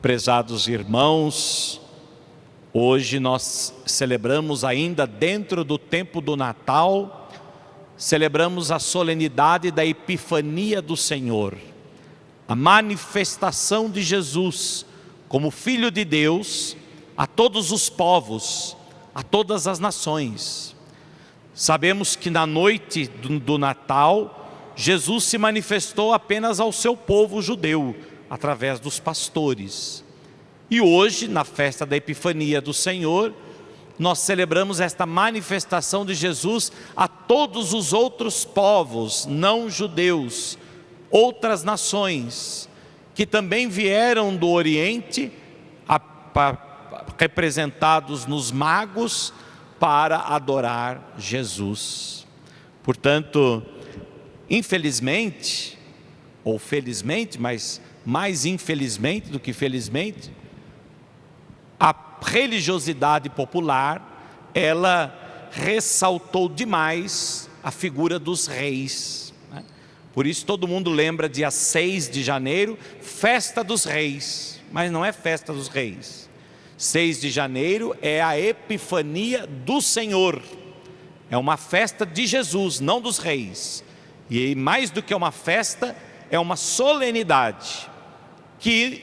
Prezados irmãos, hoje nós celebramos ainda dentro do tempo do Natal, celebramos a solenidade da Epifania do Senhor, a manifestação de Jesus como Filho de Deus a todos os povos, a todas as nações. Sabemos que na noite do Natal, Jesus se manifestou apenas ao seu povo judeu, através dos pastores. E hoje, na festa da Epifania do Senhor, nós celebramos esta manifestação de Jesus a todos os outros povos não judeus, outras nações, que também vieram do Oriente, representados nos magos, para adorar Jesus. Portanto, infelizmente, ou felizmente, mas mais infelizmente do que felizmente, a religiosidade popular, ela ressaltou demais a figura dos reis, né? Por isso todo mundo lembra dia 6 de janeiro, festa dos reis, mas não é festa dos reis. 6 de janeiro é a Epifania do Senhor, é uma festa de Jesus, não dos reis. E mais do que uma festa, é uma solenidade, que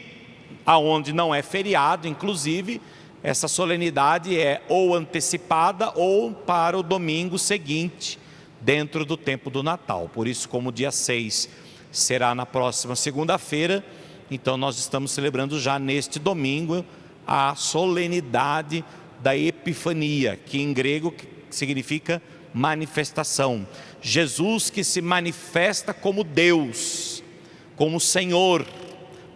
aonde não é feriado, inclusive, essa solenidade é ou antecipada ou para o domingo seguinte, dentro do tempo do Natal. Por isso, como o dia 6 será na próxima segunda-feira, então nós estamos celebrando já neste domingo a solenidade da Epifania, que em grego significa manifestação. Jesus que se manifesta como Deus, como Senhor,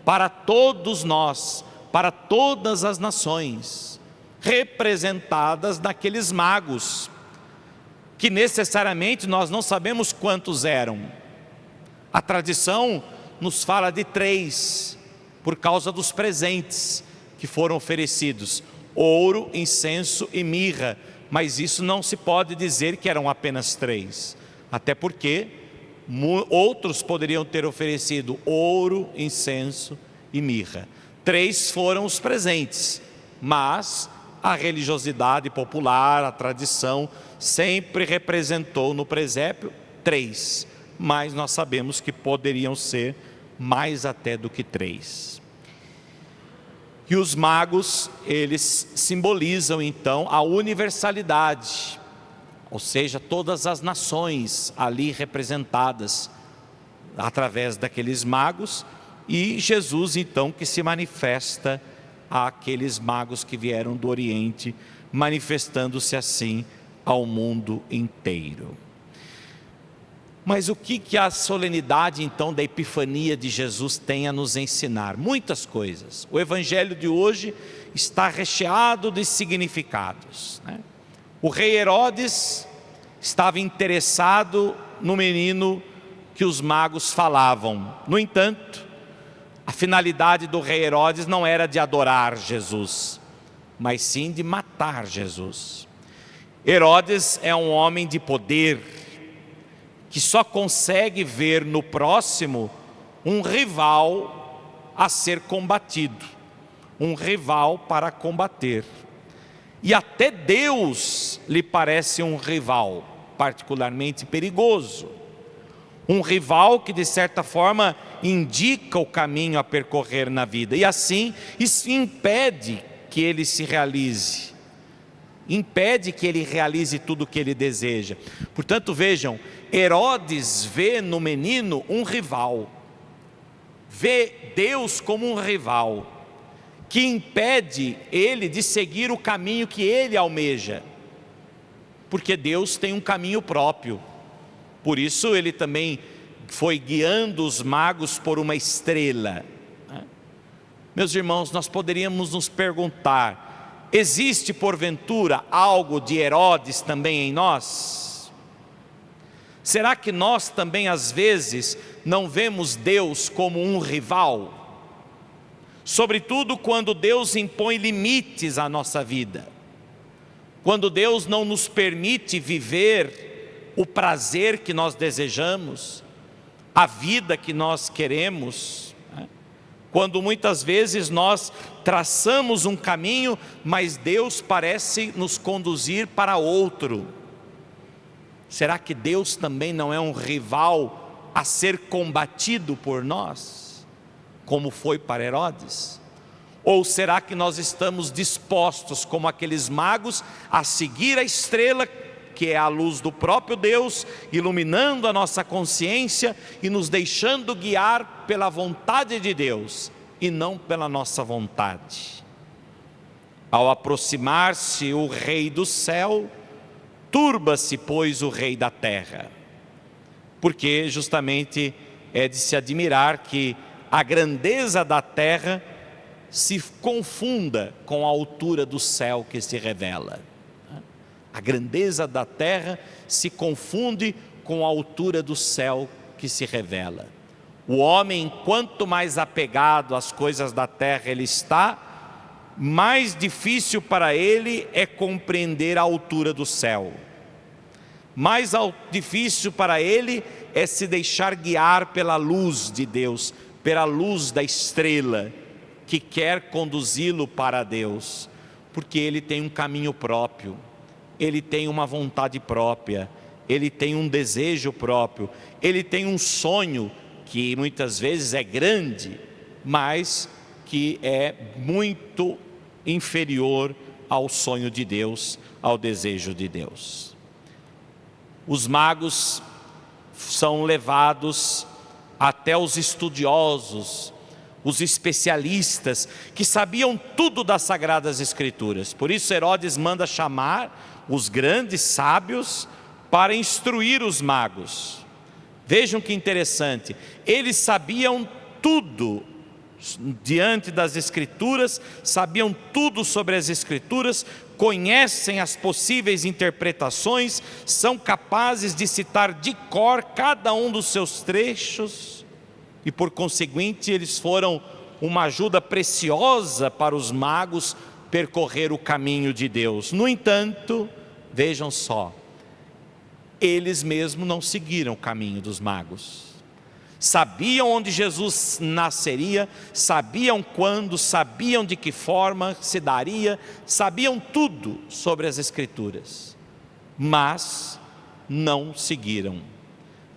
para todos nós, para todas as nações, representadas naqueles magos, que necessariamente nós não sabemos quantos eram. A tradição nos fala de 3, por causa dos presentes que foram oferecidos: ouro, incenso e mirra. Mas isso não se pode dizer que eram apenas 3, até porque outros poderiam ter oferecido ouro, incenso e mirra. 3 foram os presentes, mas a religiosidade popular, a tradição, sempre representou no presépio 3, mas nós sabemos que poderiam ser mais até do que 3. E os magos, eles simbolizam então a universalidade, ou seja, todas as nações ali representadas através daqueles magos, e Jesus então que se manifesta àqueles magos que vieram do Oriente, manifestando-se assim ao mundo inteiro. Mas o que a solenidade então da Epifania de Jesus tem a nos ensinar? Muitas coisas. O Evangelho de hoje está recheado de significados, né? O rei Herodes estava interessado no menino que os magos falavam. No entanto, a finalidade do rei Herodes não era de adorar Jesus, mas sim de matar Jesus. Herodes é um homem de poder, que só consegue ver no próximo um rival a ser combatido, um rival para combater. E até Deus lhe parece um rival particularmente perigoso, um rival que de certa forma indica o caminho a percorrer na vida, e assim isso impede que ele se realize, impede que ele realize tudo o que ele deseja. Portanto, vejam, Herodes vê no menino um rival, vê Deus como um rival, que impede ele de seguir o caminho que ele almeja, porque Deus tem um caminho próprio. Por isso ele também foi guiando os magos por uma estrela. Meus irmãos, nós poderíamos nos perguntar: existe porventura algo de Herodes também em nós? Será que nós também às vezes não vemos Deus como um rival? Sobretudo quando Deus impõe limites à nossa vida, quando Deus não nos permite viver o prazer que nós desejamos, a vida que nós queremos, né? quando muitas vezes nós traçamos um caminho, mas Deus parece nos conduzir para outro. Será que Deus também não é um rival a ser combatido por nós, como foi para Herodes? Ou será que nós estamos dispostos, como aqueles magos, a seguir a estrela, que é a luz do próprio Deus, iluminando a nossa consciência e nos deixando guiar pela vontade de Deus e não pela nossa vontade? Ao aproximar-se o Rei do céu, turba-se, pois, o Rei da terra, porque justamente é de se admirar que a grandeza da terra se confunda com a altura do céu que se revela. A grandeza da terra se confunde com a altura do céu que se revela. O homem, quanto mais apegado às coisas da terra ele está, mais difícil para ele é compreender a altura do céu. Mais difícil para ele é se deixar guiar pela luz de Deus, pela luz da estrela que quer conduzi-lo para Deus, porque ele tem um caminho próprio, ele tem uma vontade própria, ele tem um desejo próprio, ele tem um sonho que muitas vezes é grande, mas que é muito inferior ao sonho de Deus, ao desejo de Deus. Os magos são levados até os estudiosos, os especialistas, que sabiam tudo das Sagradas Escrituras. Por isso Herodes manda chamar os grandes sábios para instruir os magos. Vejam que interessante, eles sabiam tudo diante das Escrituras, sabiam tudo sobre as Escrituras, conhecem as possíveis interpretações, são capazes de citar de cor cada um dos seus trechos, e por conseguinte eles foram uma ajuda preciosa para os magos percorrer o caminho de Deus. No entanto, vejam só, eles mesmos não seguiram o caminho dos magos. Sabiam onde Jesus nasceria, sabiam quando, sabiam de que forma se daria, sabiam tudo sobre as Escrituras, mas não seguiram.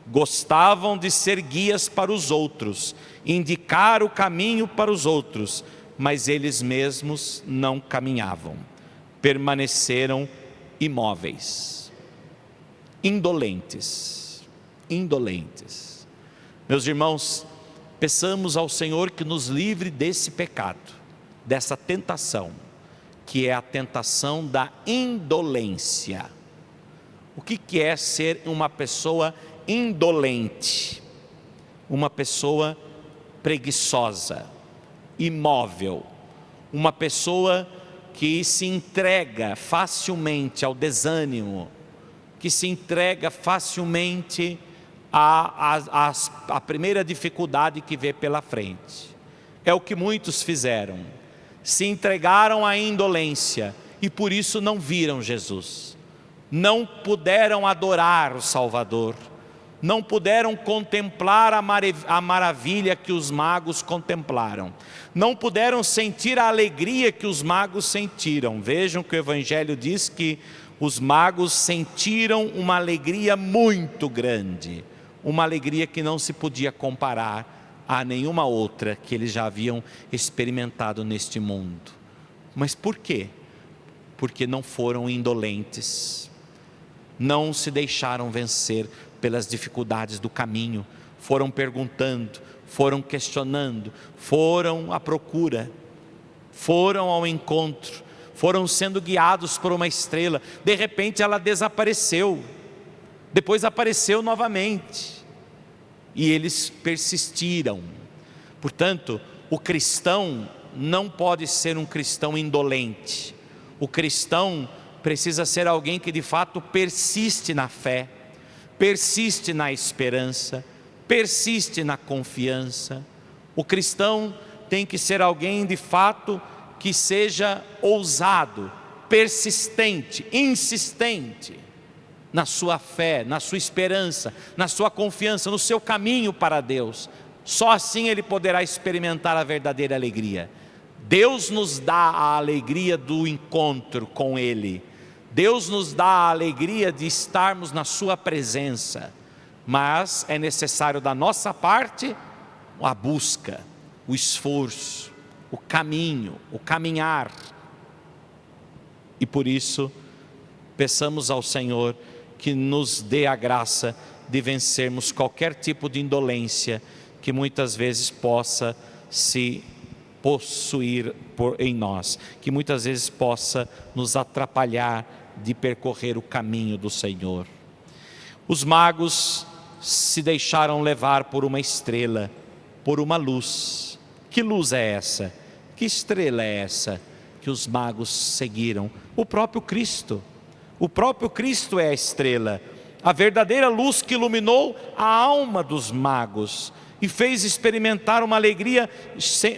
Gostavam de ser guias para os outros, indicar o caminho para os outros, mas eles mesmos não caminhavam, permaneceram imóveis, indolentes. Meus irmãos, peçamos ao Senhor que nos livre desse pecado, dessa tentação, que é a tentação da indolência. O que é ser uma pessoa indolente? Uma pessoa preguiçosa, imóvel, uma pessoa que se entrega facilmente ao desânimo, que se entrega facilmente a primeira dificuldade que vê pela frente. É o que muitos fizeram, se entregaram à indolência e por isso não viram Jesus, não puderam adorar o Salvador, não puderam contemplar a maravilha que os magos contemplaram, não puderam sentir a alegria que os magos sentiram. Vejam que o Evangelho diz que os magos sentiram uma alegria muito grande, uma alegria que não se podia comparar a nenhuma outra que eles já haviam experimentado neste mundo. Mas por quê? Porque não foram indolentes, não se deixaram vencer pelas dificuldades do caminho, foram perguntando, foram questionando, foram à procura, foram ao encontro, foram sendo guiados por uma estrela. De repente ela desapareceu, depois apareceu novamente, e eles persistiram. Portanto, o cristão não pode ser um cristão indolente. O cristão precisa ser alguém que de fato persiste na fé, persiste na esperança, persiste na confiança. O cristão tem que ser alguém de fato que seja ousado, persistente, insistente na sua fé, na sua esperança, na sua confiança, no seu caminho para Deus, Só assim ele poderá experimentar a verdadeira alegria. Deus nos dá a alegria do encontro com Ele. Deus nos dá a alegria de estarmos na sua presença. Mas é necessário da nossa parte a busca, o esforço, o caminho, o caminhar. E por isso, peçamos ao Senhor que nos dê a graça de vencermos qualquer tipo de indolência que muitas vezes possa se possuir em nós, que muitas vezes possa nos atrapalhar de percorrer o caminho do Senhor. Os magos se deixaram levar por uma estrela, por uma luz. Que luz é essa? Que estrela é essa que os magos seguiram? O próprio Cristo. O próprio Cristo é a estrela, a verdadeira luz que iluminou a alma dos magos e fez experimentar uma alegria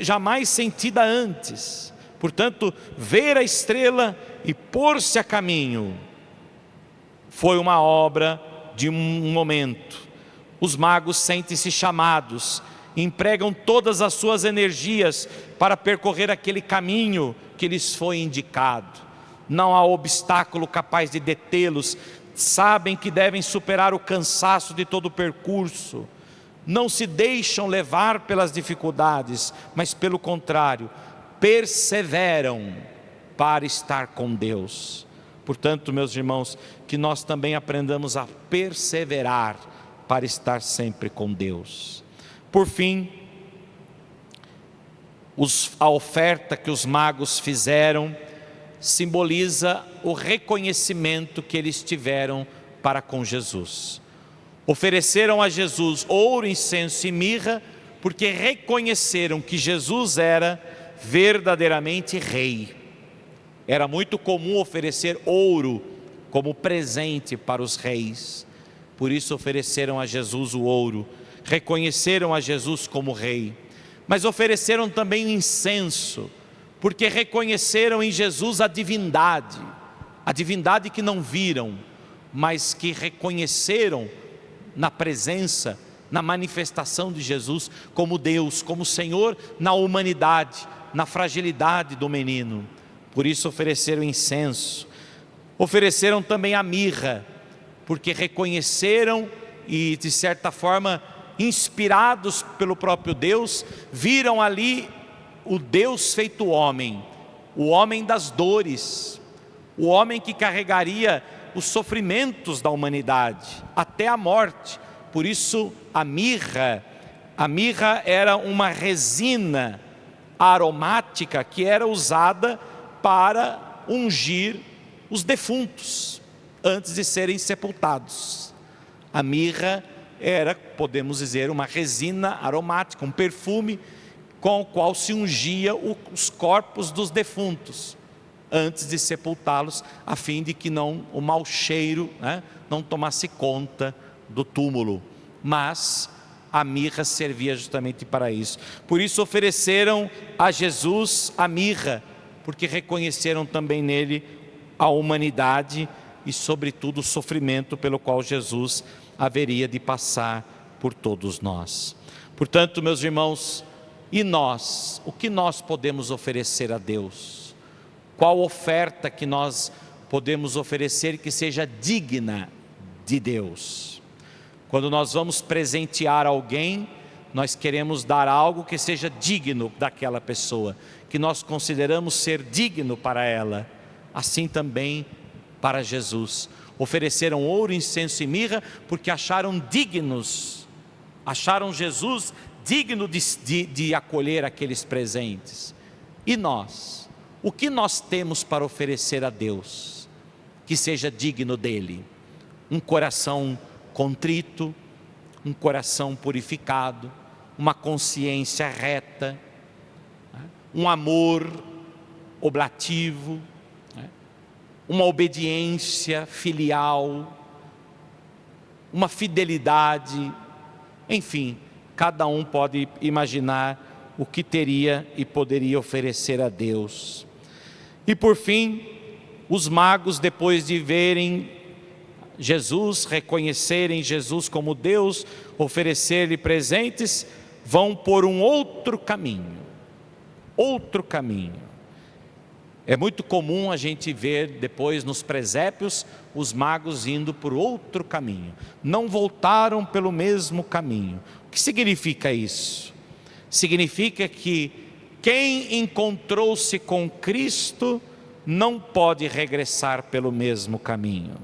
jamais sentida antes. Portanto, ver a estrela e pôr-se a caminho foi uma obra de um momento. Os magos sentem-se chamados, empregam todas as suas energias para percorrer aquele caminho que lhes foi indicado. Não há obstáculo capaz de detê-los, sabem que devem superar o cansaço de todo o percurso. Não se deixam levar pelas dificuldades, mas pelo contrário, perseveram para estar com Deus. Portanto, meus irmãos, que nós também aprendamos a perseverar para estar sempre com Deus. Por fim, a oferta que os magos fizeram simboliza o reconhecimento que eles tiveram para com Jesus. Ofereceram a Jesus ouro, incenso e mirra, porque reconheceram que Jesus era verdadeiramente rei. Era muito comum oferecer ouro como presente para os reis. Por isso ofereceram a Jesus o ouro, reconheceram a Jesus como rei. Mas ofereceram também incenso, porque reconheceram em Jesus a divindade que não viram, mas que reconheceram na presença, na manifestação de Jesus como Deus, como Senhor na humanidade, na fragilidade do menino. Por isso ofereceram incenso. Ofereceram também a mirra, porque reconheceram e de certa forma inspirados pelo próprio Deus, viram ali o Deus feito homem, o homem das dores, o homem que carregaria os sofrimentos da humanidade até a morte. Por isso a mirra era uma resina aromática que era usada para ungir os defuntos antes de serem sepultados. A mirra era, podemos dizer, uma resina aromática, um perfume com o qual se ungia os corpos dos defuntos antes de sepultá-los, a fim de que o mau cheiro não tomasse conta do túmulo. Mas a mirra servia justamente para isso. Por isso ofereceram a Jesus a mirra, porque reconheceram também nele a humanidade e sobretudo o sofrimento pelo qual Jesus haveria de passar por todos nós. Portanto, meus irmãos, e nós? O que nós podemos oferecer a Deus? Qual oferta que nós podemos oferecer que seja digna de Deus? Quando nós vamos presentear alguém, nós queremos dar algo que seja digno daquela pessoa, que nós consideramos ser digno para ela. Assim também para Jesus. Ofereceram ouro, incenso e mirra, porque acharam Jesus digno de acolher aqueles presentes. E nós? O que nós temos para oferecer a Deus que seja digno dele? Um coração contrito, um coração purificado, uma consciência reta, um amor oblativo, uma obediência filial, uma fidelidade, enfim, cada um pode imaginar o que teria e poderia oferecer a Deus. E por fim, os magos, depois de verem Jesus, reconhecerem Jesus como Deus, oferecer-lhe presentes, vão por um outro caminho. Outro caminho. É muito comum a gente ver depois nos presépios os magos indo por outro caminho. Não voltaram pelo mesmo caminho. O que significa isso? Significa que quem encontrou-se com Cristo não pode regressar pelo mesmo caminho.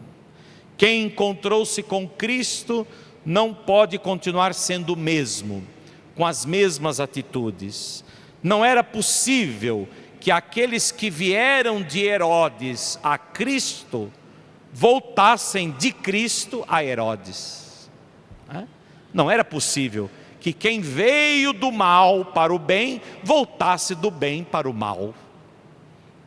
Quem encontrou-se com Cristo não pode continuar sendo o mesmo, com as mesmas atitudes. Não era possível que aqueles que vieram de Herodes a Cristo voltassem de Cristo a Herodes. Não era possível que quem veio do mal para o bem voltasse do bem para o mal.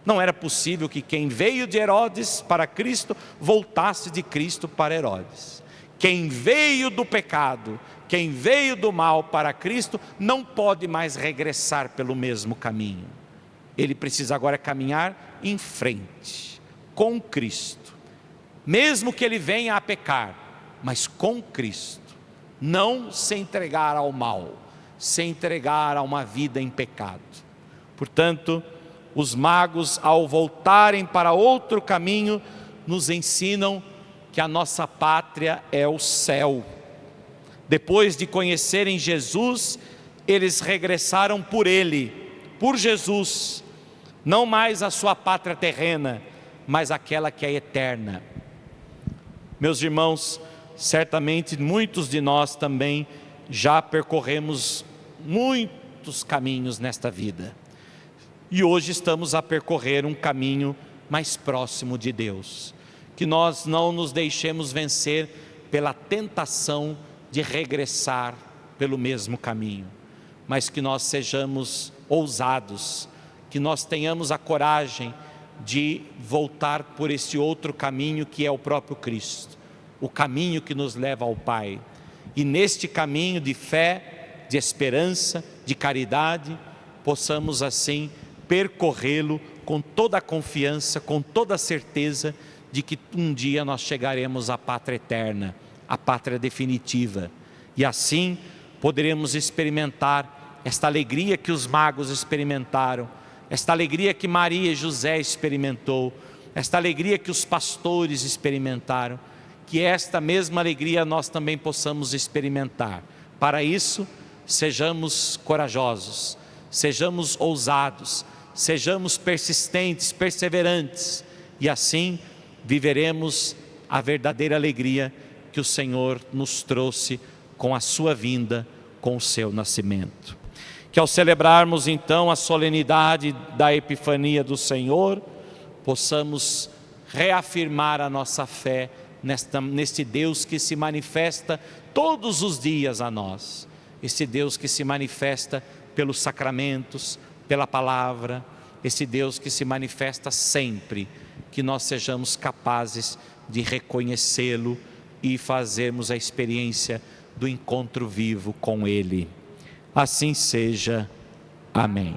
Não era possível que quem veio de Herodes para Cristo voltasse de Cristo para Herodes. Quem veio do pecado, quem veio do mal para Cristo, não pode mais regressar pelo mesmo caminho. Ele precisa agora caminhar em frente, com Cristo. Mesmo que ele venha a pecar, mas com Cristo. Não se entregar ao mal, se entregar a uma vida em pecado. Portanto, os magos, ao voltarem para outro caminho, nos ensinam que a nossa pátria é o céu. Depois de conhecerem Jesus, eles regressaram por Ele, por Jesus, não mais a sua pátria terrena, mas aquela que é eterna. Meus irmãos, certamente muitos de nós também já percorremos muitos caminhos nesta vida. E hoje estamos a percorrer um caminho mais próximo de Deus. Que nós não nos deixemos vencer pela tentação de regressar pelo mesmo caminho, mas que nós sejamos ousados, que nós tenhamos a coragem de voltar por esse outro caminho que é o próprio Cristo, o caminho que nos leva ao Pai. E neste caminho de fé, de esperança, de caridade, possamos assim percorrê-lo com toda a confiança, com toda a certeza de que um dia nós chegaremos à pátria eterna, à pátria definitiva. E assim poderemos experimentar esta alegria que os magos experimentaram, esta alegria que Maria e José experimentou, esta alegria que os pastores experimentaram, que esta mesma alegria nós também possamos experimentar. Para isso, sejamos corajosos, sejamos ousados, sejamos persistentes, perseverantes, e assim viveremos a verdadeira alegria que o Senhor nos trouxe com a sua vinda, com o seu nascimento. Que ao celebrarmos então a solenidade da Epifania do Senhor, possamos reafirmar a nossa fé neste Deus que se manifesta todos os dias a nós, esse Deus que se manifesta pelos sacramentos, pela palavra, esse Deus que se manifesta sempre, que nós sejamos capazes de reconhecê-lo e fazermos a experiência do encontro vivo com Ele. Assim seja. Amém.